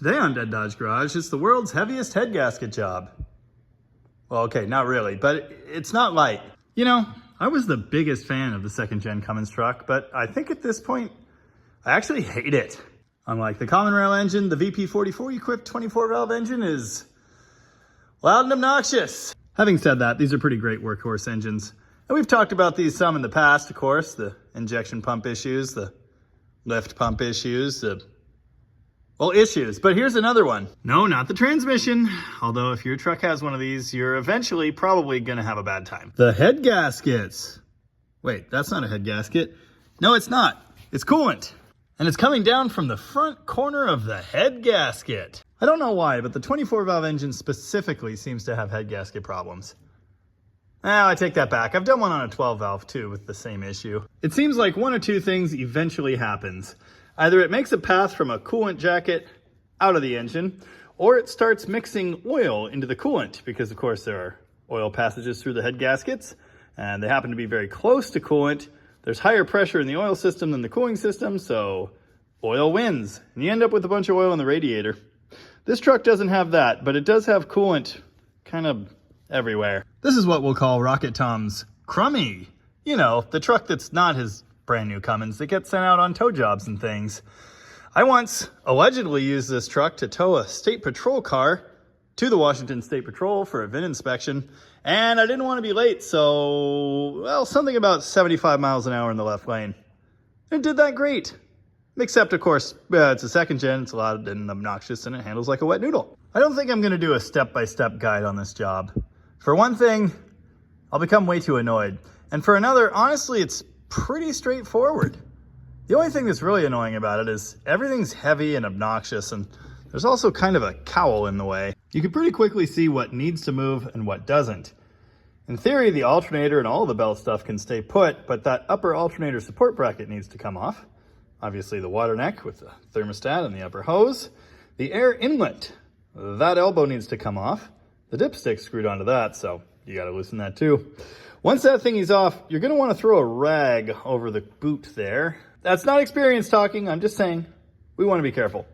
Today on Dead Dodge Garage, it's the world's heaviest head gasket job. Well, okay, not really, but it's not light. You know, I was the biggest fan of the second-gen Cummins truck, but I think at this point, I actually hate it. Unlike the common rail engine, the VP44 equipped 24-valve engine is loud and obnoxious. Having said that, these are pretty great workhorse engines. And we've talked about these some in the past, of course, the injection pump issues, the lift pump issues, issues. But here's another one. No, not the transmission. Although if your truck has one of these, you're eventually probably gonna have a bad time. The head gaskets. Wait, that's not a head gasket. No, it's not. It's coolant. And it's coming down from the front corner of the head gasket. I don't know why, but the 24-valve engine specifically seems to have head gasket problems. I take that back. I've done one on a 12-valve too with the same issue. It seems like one or two things eventually happens. Either it makes a path from a coolant jacket out of the engine, or it starts mixing oil into the coolant because, of course, there are oil passages through the head gaskets, and they happen to be very close to coolant. There's higher pressure in the oil system than the cooling system, so oil wins, and you end up with a bunch of oil in the radiator. This truck doesn't have that, but it does have coolant kind of everywhere. This is what we'll call Rocket Tom's crummy. You know, the truck that's not his brand new Cummins that gets sent out on tow jobs and things. I once allegedly used this truck to tow a state patrol car to the Washington State Patrol for a VIN inspection, and I didn't want to be late, so, well, something about 75 miles an hour in the left lane. It did that great. Except, of course, it's a second gen, it's loud and obnoxious, and it handles like a wet noodle. I don't think I'm going to do a step-by-step guide on this job. For one thing, I'll become way too annoyed. And for another, honestly, it's pretty straightforward. The only thing that's really annoying about it is everything's heavy and obnoxious, and there's also kind of a cowl in the way. You can pretty quickly see what needs to move and what doesn't. In theory, the alternator and all the belt stuff can stay put, but that upper alternator support bracket needs to come off. Obviously the water neck with the thermostat and the upper hose. The air inlet, that elbow needs to come off. The dipstick's screwed onto that, so you gotta loosen that too. Once that thingy's off, you're gonna wanna throw a rag over the boot there. That's not experience talking, I'm just saying, we wanna be careful.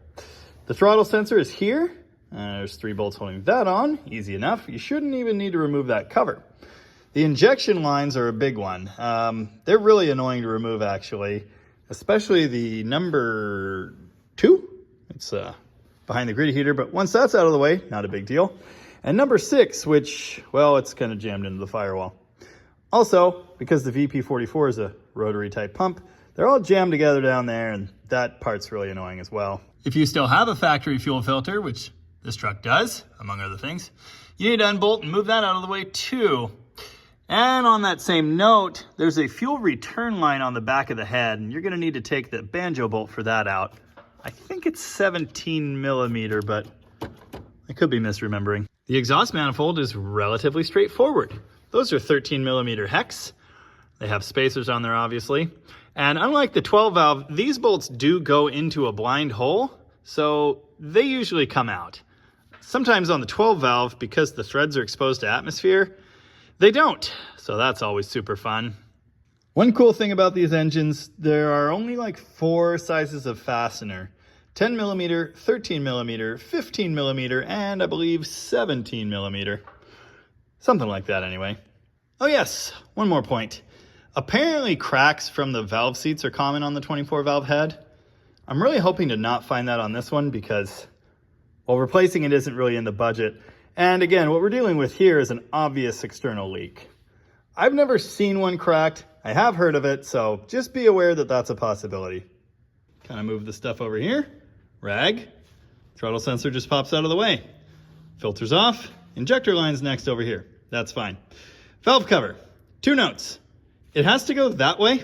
The throttle sensor is here. There's 3 bolts holding that on, easy enough. You shouldn't even need to remove that cover. The injection lines are a big one. They're really annoying to remove actually, especially the number 2. It's behind the grid heater, but once that's out of the way, not a big deal. And number 6, which, well, it's kind of jammed into the firewall. Also, because the VP44 is a rotary type pump, they're all jammed together down there, and that part's really annoying as well. If you still have a factory fuel filter, which this truck does, among other things, you need to unbolt and move that out of the way too. And on that same note, there's a fuel return line on the back of the head, and you're gonna need to take the banjo bolt for that out. I think it's 17 millimeter, but I could be misremembering. The exhaust manifold is relatively straightforward. Those are 13 millimeter hex. They have spacers on there, obviously. And unlike the 12-valve, these bolts do go into a blind hole, so they usually come out. Sometimes on the 12-valve, because the threads are exposed to atmosphere, they don't. So that's always super fun. One cool thing about these engines, there are only like 4 sizes of fastener. 10 millimeter, 13 millimeter, 15 millimeter, and I believe 17 millimeter. Something like that anyway. Oh yes, one more point. Apparently cracks from the valve seats are common on the 24-valve head. I'm really hoping to not find that on this one because, well, replacing it isn't really in the budget. And again, what we're dealing with here is an obvious external leak. I've never seen one cracked. I have heard of it, so just be aware that that's a possibility. Kind of move the stuff over here. Rag. Throttle sensor just pops out of the way. Filters off. Injector line's next over here. That's fine. Valve cover. 2 notes. It has to go that way.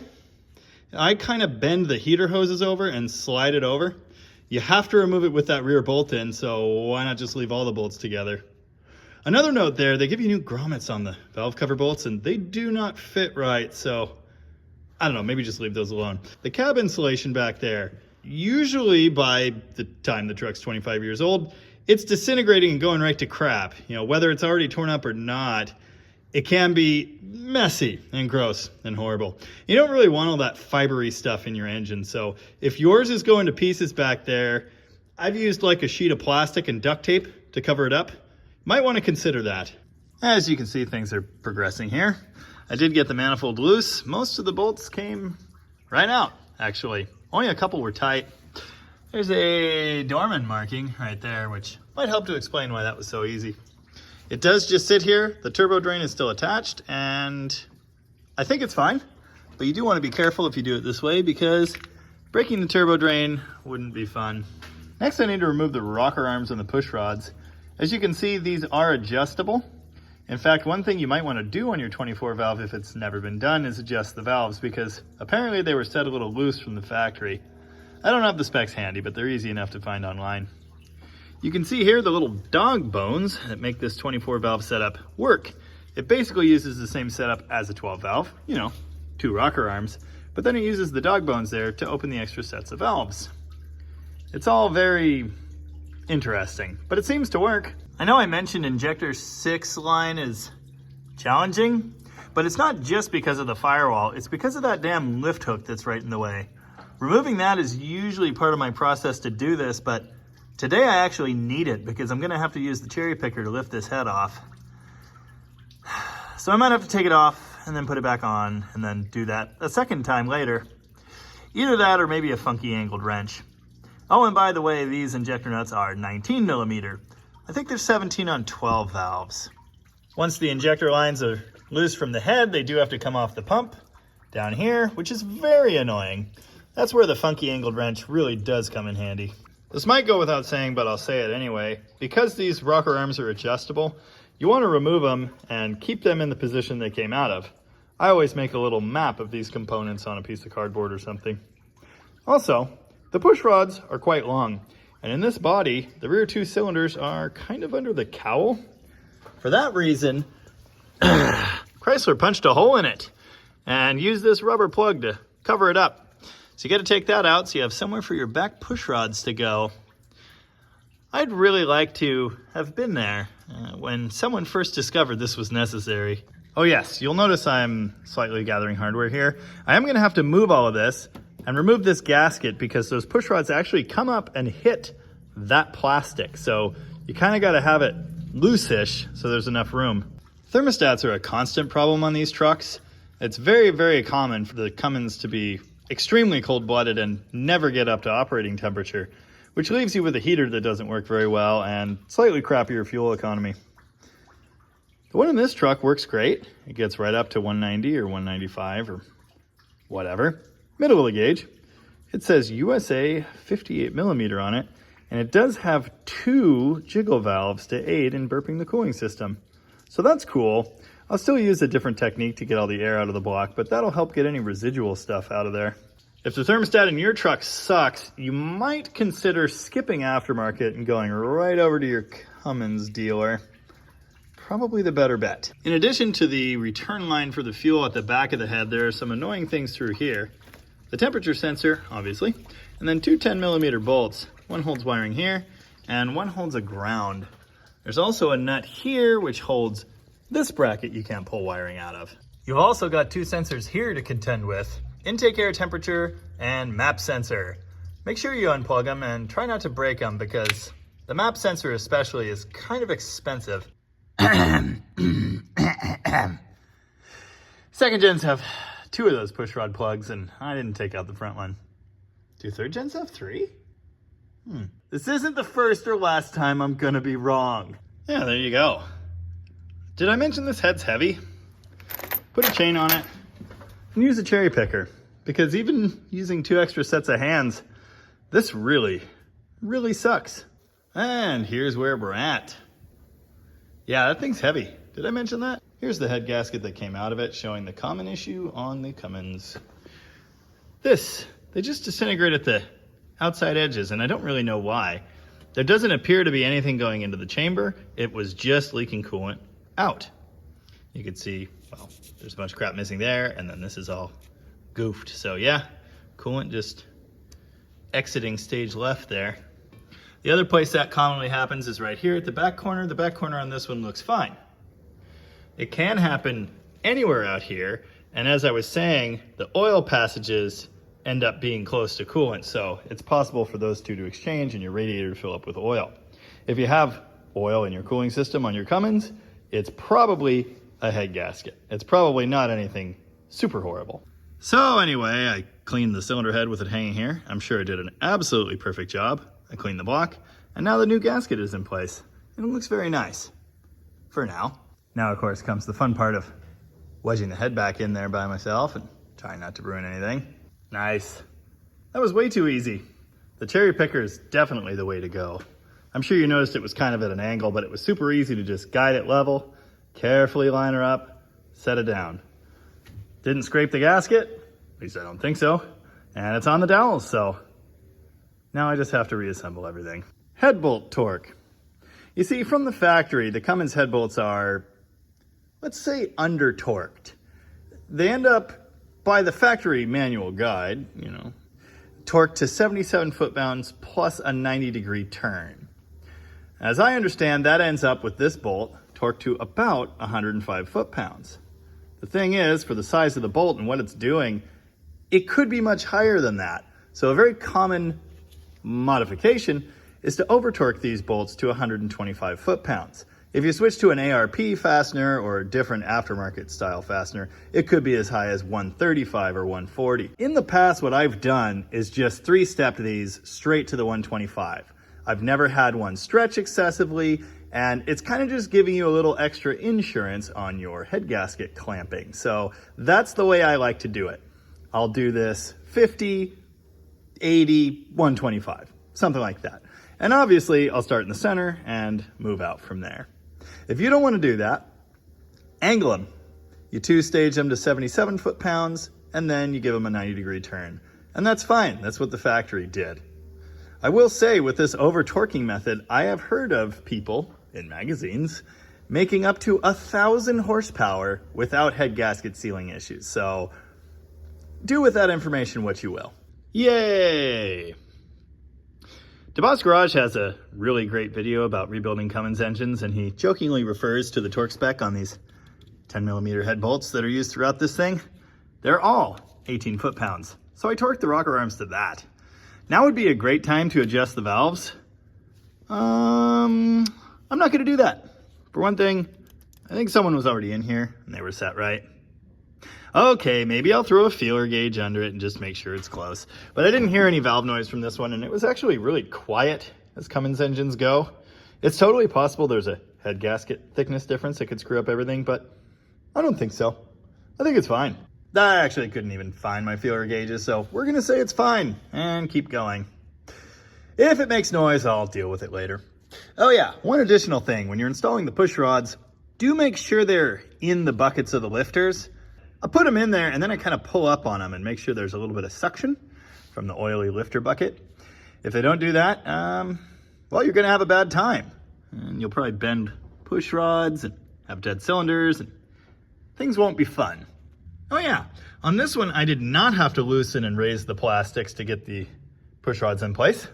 I kind of bend the heater hoses over and slide it over. You have to remove it with that rear bolt in, so why not just leave all the bolts together? Another note there, they give you new grommets on the valve cover bolts and they do not fit right, so I don't know, maybe just leave those alone. The cab insulation back there, usually by the time the truck's 25 years old, it's disintegrating and going right to crap. You know, whether it's already torn up or not, it can be messy and gross and horrible. You don't really want all that fibery stuff in your engine, so if yours is going to pieces back there, I've used like a sheet of plastic and duct tape to cover it up. Might want to consider that. As you can see, things are progressing here. I did get the manifold loose. Most of the bolts came right out, actually. Only a couple were tight. There's a Dorman marking right there, which might help to explain why that was so easy. It does just sit here. The turbo drain is still attached, and I think it's fine. But you do want to be careful if you do it this way, because breaking the turbo drain wouldn't be fun. Next, I need to remove the rocker arms and the push rods. As you can see, these are adjustable. In fact, one thing you might want to do on your 24 valve if it's never been done is adjust the valves, because apparently they were set a little loose from the factory. I don't have the specs handy, but they're easy enough to find online. You can see here the little dog bones that make this 24 valve setup work. It basically uses the same setup as a 12 valve, you know, 2 rocker arms, but then it uses the dog bones there to open the extra sets of valves. It's all very interesting, but it seems to work. I know I mentioned injector 6 line is challenging, but it's not just because of the firewall, it's because of that damn lift hook that's right in the way. Removing that is usually part of my process to do this, but today I actually need it because I'm gonna have to use the cherry picker to lift this head off. So I might have to take it off and then put it back on and then do that a second time later. Either that or maybe a funky angled wrench. Oh, and by the way, these injector nuts are 19 millimeter. I think they're 17 on 12 valves. Once the injector lines are loose from the head, they do have to come off the pump down here, which is very annoying. That's where the funky angled wrench really does come in handy. This might go without saying, but I'll say it anyway. Because these rocker arms are adjustable, you want to remove them and keep them in the position they came out of. I always make a little map of these components on a piece of cardboard or something. Also, the push rods are quite long, and in this body, the rear 2 cylinders are kind of under the cowl. For that reason, Chrysler punched a hole in it and used this rubber plug to cover it up. So you got to take that out so you have somewhere for your back push rods to go. I'd really like to have been there when someone first discovered this was necessary. Oh yes, you'll notice I'm slightly gathering hardware here. I am going to have to move all of this and remove this gasket because those push rods actually come up and hit that plastic. So you kind of got to have it loose-ish so there's enough room. Thermostats are a constant problem on these trucks. It's very, very common for the Cummins to be extremely cold-blooded and never get up to operating temperature, which leaves you with a heater that doesn't work very well and slightly crappier fuel economy. The one in this truck works great. It gets right up to 190 or 195 or whatever. Middle of the gauge. It says USA 58 millimeter on it, and it does have 2 jiggle valves to aid in burping the cooling system. So that's cool. I'll still use a different technique to get all the air out of the block, but that'll help get any residual stuff out of there. If the thermostat in your truck sucks, you might consider skipping aftermarket and going right over to your Cummins dealer. Probably the better bet. In addition to the return line for the fuel at the back of the head, there are some annoying things through here. The temperature sensor, obviously, and then 2 10 millimeter bolts. One holds wiring here, and one holds a ground. There's also a nut here, which holds this bracket you can't pull wiring out of. You've also got 2 sensors here to contend with: intake air temperature and map sensor. Make sure you unplug them and try not to break them because the map sensor especially is kind of expensive. Second gens have 2 of those push rod plugs, and I didn't take out the front one. Do third gens have 3? This isn't the first or last time I'm gonna be wrong. Yeah, there you go. Did I mention this head's heavy? Put a chain on it and use a cherry picker, because even using 2 extra sets of hands, this really sucks. And here's where we're at. Yeah, that thing's heavy. Did I mention that? Here's the head gasket that came out of it, showing the common issue on the Cummins. They just disintegrate at the outside edges, and I don't really know why. There doesn't appear to be anything going into the chamber. It was just leaking coolant out. You can see, well, there's a bunch of crap missing there, and then this is all goofed. So yeah, coolant just exiting stage left there. The other place that commonly happens is right here at the back corner. The back corner on this one looks fine. It can happen anywhere out here, and as I was saying, the oil passages end up being close to coolant, so it's possible for those two to exchange and your radiator to fill up with oil. If you have oil in your cooling system on your Cummins, it's probably a head gasket. It's probably not anything super horrible. So anyway, I cleaned the cylinder head with it hanging here. I'm sure I did an absolutely perfect job. I cleaned the block, and now the new gasket is in place. And it looks very nice, for now. Now, of course, comes the fun part of wedging the head back in there by myself and trying not to ruin anything. Nice. That was way too easy. The cherry picker is definitely the way to go. I'm sure you noticed it was kind of at an angle, but it was super easy to just guide it level, carefully line her up, set it down. Didn't scrape the gasket, at least I don't think so, and it's on the dowels, so now I just have to reassemble everything. Head bolt torque. You see, from the factory, the Cummins head bolts are, let's say, under torqued. They end up, by the factory manual guide, torqued to 77 foot-pounds plus a 90-degree turn. As I understand, that ends up with this bolt torqued to about 105 foot-pounds. The thing is, for the size of the bolt and what it's doing, it could be much higher than that. So a very common modification is to over-torque these bolts to 125 foot-pounds. If you switch to an ARP fastener or a different aftermarket style fastener, it could be as high as 135 or 140. In the past, what I've done is just three-stepped these straight to the 125. I've never had one stretch excessively, and it's kind of just giving you a little extra insurance on your head gasket clamping. So that's the way I like to do it. I'll do this 50, 80, 125, something like that. And obviously, I'll start in the center and move out from there. If you don't want to do that, angle them. You two-stage them to 77 foot-pounds, and then you give them a 90-degree turn. And that's fine. That's what the factory did. I will say, with this over-torquing method, I have heard of people in magazines making up to 1,000 horsepower without head gasket sealing issues. So do with that information what you will. Yay! DeBoss Garage has a really great video about rebuilding Cummins engines, and he jokingly refers to the torque spec on these 10mm head bolts that are used throughout this thing. They're all 18 foot-pounds, so I torqued the rocker arms to that. Now would be a great time to adjust the valves. I'm not going to do that. For one thing, I think someone was already in here, and they were set right. Okay, maybe I'll throw a feeler gauge under it and just make sure it's close. But I didn't hear any valve noise from this one, and it was actually really quiet as Cummins engines go. It's totally possible there's a head gasket thickness difference that could screw up everything, but I don't think so. I think it's fine. I actually couldn't even find my feeler gauges, so we're gonna say it's fine and keep going. If it makes noise, I'll deal with it later. Oh yeah, one additional thing. When you're installing the push rods, do make sure they're in the buckets of the lifters. I put them in there and then I kind of pull up on them and make sure there's a little bit of suction from the oily lifter bucket. If they don't do that, well, you're gonna have a bad time. And you'll probably bend push rods and have dead cylinders and things won't be fun. Oh yeah, on this one, I did not have to loosen and raise the plastics to get the push rods in place.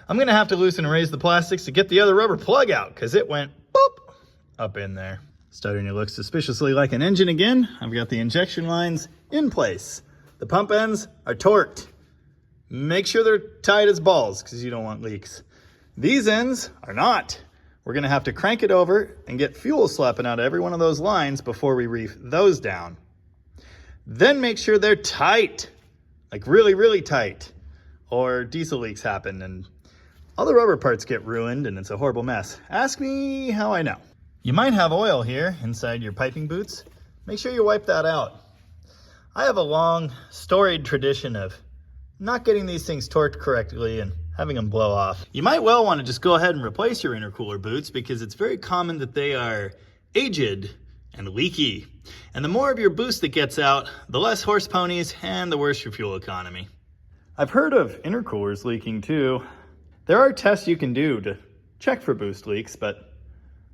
I'm gonna have to loosen and raise the plastics to get the other rubber plug out because it went boop up in there. Starting to look suspiciously like an engine again. I've got the injection lines in place. The pump ends are torqued. Make sure they're tight as balls because you don't want leaks. These ends are not. We're gonna have to crank it over and get fuel slapping out of every one of those lines before we reef those down. Then make sure they're tight, like really, really tight, or diesel leaks happen and all the rubber parts get ruined and it's a horrible mess. Ask me how I know. You might have oil here inside your piping boots. Make sure you wipe that out. I have a long, storied tradition of not getting these things torqued correctly and having them blow off. You might well want to just go ahead and replace your intercooler boots because it's very common that they are aged and leaky. And the more of your boost that gets out, the less horse ponies and the worse your fuel economy. I've heard of intercoolers leaking too. There are tests you can do to check for boost leaks, but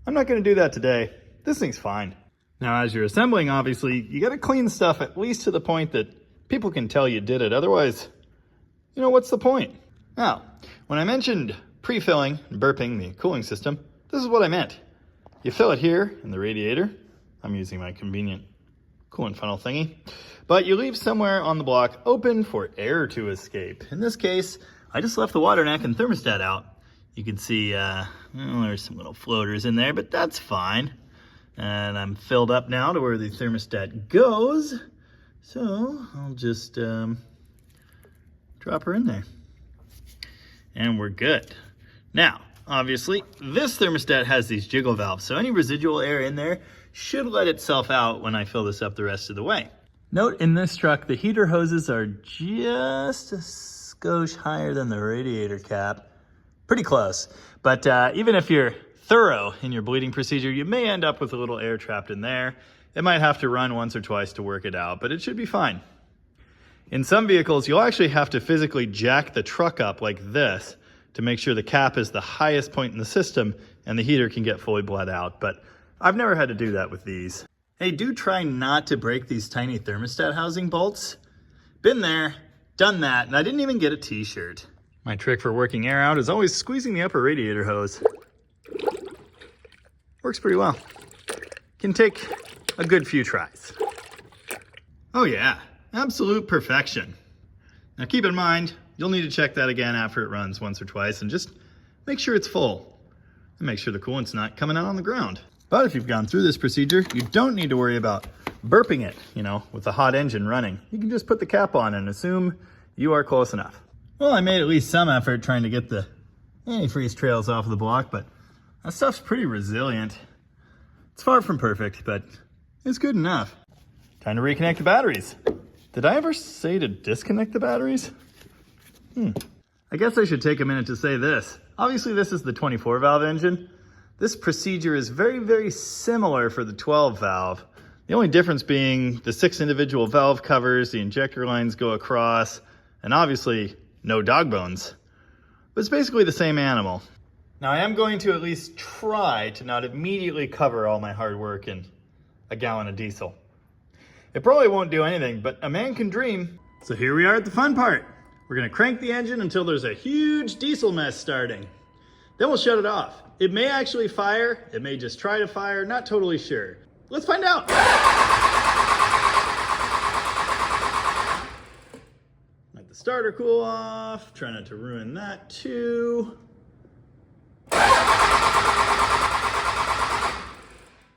I'm not going to do that today. This thing's fine. Now, as you're assembling, obviously, you got to clean stuff at least to the point that people can tell you did it. Otherwise, what's the point? Now, when I mentioned pre-filling and burping the cooling system, this is what I meant. You fill it here in the radiator. I'm using my convenient coolant funnel thingy. But you leave somewhere on the block open for air to escape. In this case, I just left the water neck and thermostat out. You can see well, there's some little floaters in there, but that's fine. And I'm filled up now to where the thermostat goes. So I'll just drop her in there. And we're good. Now, obviously, this thermostat has these jiggle valves, so any residual air in there should let itself out when I fill this up the rest of the way. Note in this truck, the heater hoses are just a skosh higher than the radiator cap. Pretty close. But even if you're thorough in your bleeding procedure, you may end up with a little air trapped in there. It might have to run once or twice to work it out, but it should be fine. In some vehicles, you'll actually have to physically jack the truck up like this to make sure the cap is the highest point in the system and the heater can get fully bled out, but I've never had to do that with these. Hey, do try not to break these tiny thermostat housing bolts. Been there, done that, and I didn't even get a t-shirt. My trick for working air out is always squeezing the upper radiator hose. Works pretty well. Can take a good few tries. Oh yeah, absolute perfection. Now keep in mind, you'll need to check that again after it runs once or twice and just make sure it's full. And make sure the coolant's not coming out on the ground. But if you've gone through this procedure, you don't need to worry about burping it, with the hot engine running. You can just put the cap on and assume you are close enough. Well, I made at least some effort trying to get the antifreeze trails off of the block, but that stuff's pretty resilient. It's far from perfect, but it's good enough. Time to reconnect the batteries. Did I ever say to disconnect the batteries? I guess I should take a minute to say this. Obviously, this is the 24 valve engine. This procedure is very, very similar for the 12 valve. The only difference being the 6 individual valve covers, the injector lines go across, and obviously no dog bones. But it's basically the same animal. Now I am going to at least try to not immediately cover all my hard work in a gallon of diesel. It probably won't do anything, but a man can dream. So here we are at the fun part. We're gonna crank the engine until there's a huge diesel mess starting. Then we'll shut it off. It may actually fire, it may just try to fire, not totally sure. Let's find out. Let the starter cool off, try not to ruin that too.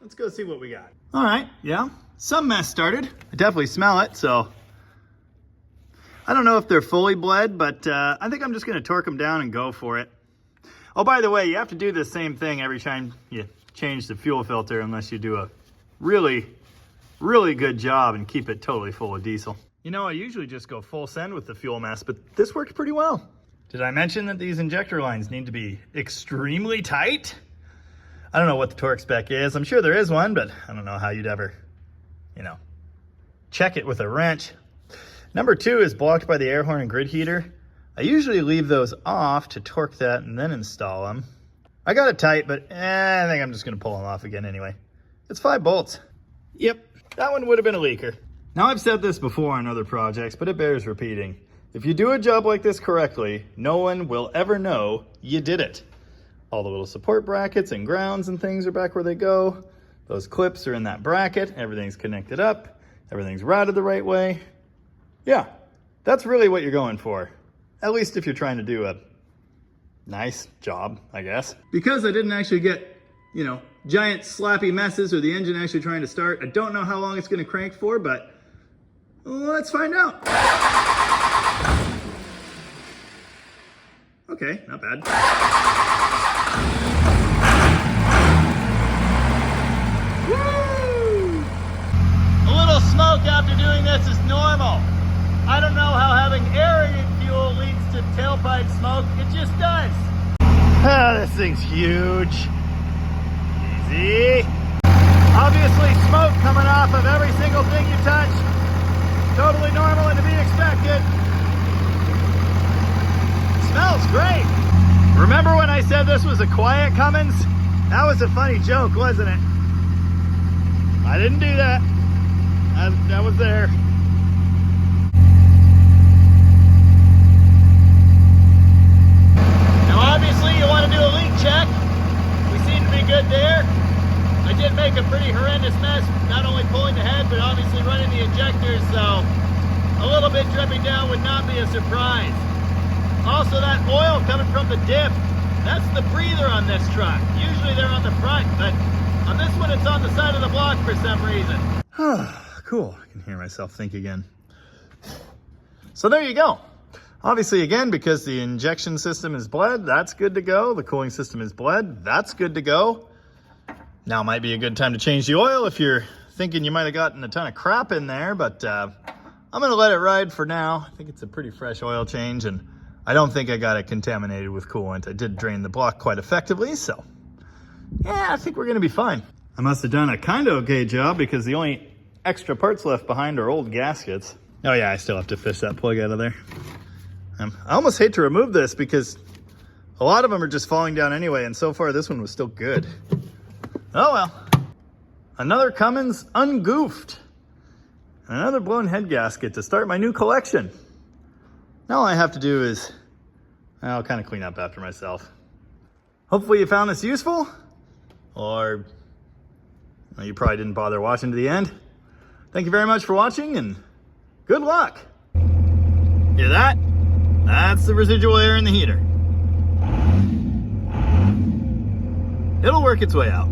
Let's go see what we got. All right, yeah, some mess started. I definitely smell it, so. I don't know if they're fully bled, but I think I'm just gonna torque them down and go for it. Oh, by the way, you have to do the same thing every time you change the fuel filter unless you do a really, really good job and keep it totally full of diesel. I usually just go full send with the fuel mess, but this worked pretty well. Did I mention that these injector lines need to be extremely tight? I don't know what the torque spec is. I'm sure there is one, but I don't know how you'd ever, check it with a wrench. Number 2 is blocked by the air horn and grid heater. I usually leave those off to torque that and then install them. I got it tight, but I think I'm just gonna pull them off again anyway. It's 5 bolts. Yep, that one would have been a leaker. Now I've said this before on other projects, but it bears repeating. If you do a job like this correctly, no one will ever know you did it. All the little support brackets and grounds and things are back where they go. Those clips are in that bracket. Everything's connected up. Everything's routed the right way. Yeah, that's really what you're going for. At least if you're trying to do a nice job, I guess. Because I didn't actually get, giant slappy messes or the engine actually trying to start, I don't know how long it's gonna crank for, but let's find out. Okay, not bad. Woo! A little smoke after doing this is normal. I don't know how having aerated fuel leads to tailpipe smoke. It just does. This thing's huge. Easy. Obviously smoke coming off of every single thing you touch. Totally normal and to be expected. Smells great. Remember when I said this was a quiet Cummins? That was a funny joke, wasn't it? I didn't do that. That was there. Now obviously you want to do a leak check. We seem to be good there. I did did make a pretty horrendous mess, not only pulling the head, but obviously running the injectors, so a little bit dripping down would not be a surprise. Also, that oil coming from the dip, that's the breather on this truck. Usually they're on the front, but on this one it's on the side of the block for some reason. Cool, I can hear myself think again. So there you go. Obviously, again, because the injection system is bled, that's good to go. The cooling system is bled, that's good to go. Now might be a good time to change the oil if you're thinking you might have gotten a ton of crap in there, but I'm gonna let it ride for now. I think it's a pretty fresh oil change, and I don't think I got it contaminated with coolant. I did drain the block quite effectively, so yeah, I think we're gonna be fine. I must have done a kind of okay job because the only extra parts left behind are old gaskets. Oh yeah, I still have to fish that plug out of there. I almost hate to remove this because a lot of them are just falling down anyway, and so far this one was still good. Oh well. Another Cummins ungoofed. Another blown head gasket to start my new collection. Now all I have to do is, I'll kind of clean up after myself. Hopefully you found this useful, or well, you probably didn't bother watching to the end. Thank you very much for watching, and good luck. Hear that? That's the residual air in the heater. It'll work its way out.